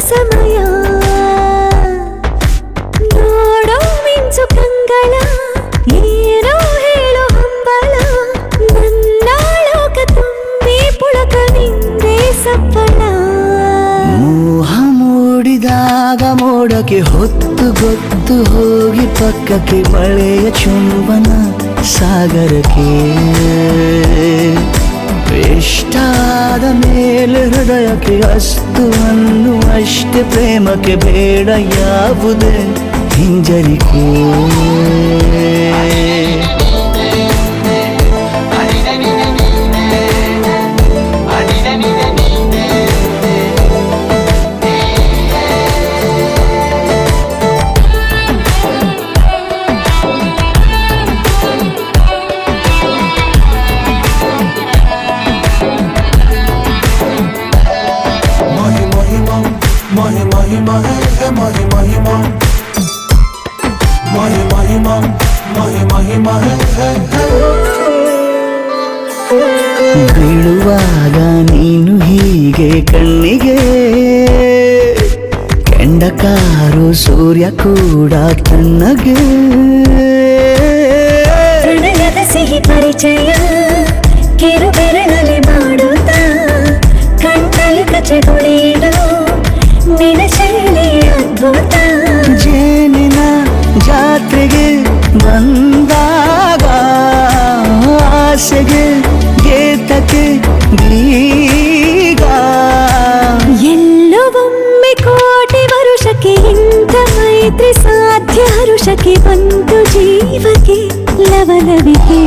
ಸಮಯ ನೋಡೋ ಮಿಂಚು ಕಂಗಳ ಏನೋ ಹೇಳೋ ಹಂಬಲ ನನ್ನ ಲೋಕ ತುಂಬಿ ಪುಳಕ ನಿಂದೆ ಸಪ್ಪಳ ಮೋಹ ಮೂಡಿದಾಗ ಮೋಡಕ್ಕೆ ಹೊತ್ತು ಗೊತ್ತು ಹೋಗಿ ಪಕ್ಕಕ್ಕೆ ಮಳೆಯ ಚುಂಬನ ಸಾಗರಕ್ಕೆ ಇಷ್ಟಾದ ಮೇಲೆ ಹೃದಯಕ್ಕೆ ಅಸ್ತು ಅನ್ನುವಷ್ಟೇ ಪ್ರೇಮಕ್ಕೆ ಬೇಡ ಯಾವುದೇ ಹಿಂಜರಿಕೆ ಬೀಳುವಾಗ ನೀನು ಹೀಗೆ ಕಣ್ಣಿಗೆ ಕೆಂಡಕಾರು ಸೂರ್ಯ ಕೂಡ ತಣ್ಣಗೆ ಪ್ರಣಯದ ಸಿಹಿ ಪರಿಚಯ ಕಿರು ಬೆರಳಲ್ಲಿ ಮಾಡುತ್ತಾ ಕಣ್ಣಲ್ಲಿ ಕಚಗುಳಿಡು ನಿನ ಶೈಲಿ ಅದ್ಭುತ ಜೇನಿನ ಜಾತ್ರೆಗೆ ಬಂದಾಗ ಆಸೆಗೆ ಗೇತಕ್ಕೆ ಬೀಗ ಎಲ್ಲವೊಮ್ಮೆ ಕೋಟಿ ವರುಷಕ್ಕೆ ಇಂಥ ಮೈತ್ರಿ ಸಾಧ್ಯ ಹರುಷಕ್ಕೆ ಬಂತು ಜೀವಕ್ಕೆ ಲವಲವಿಕೆ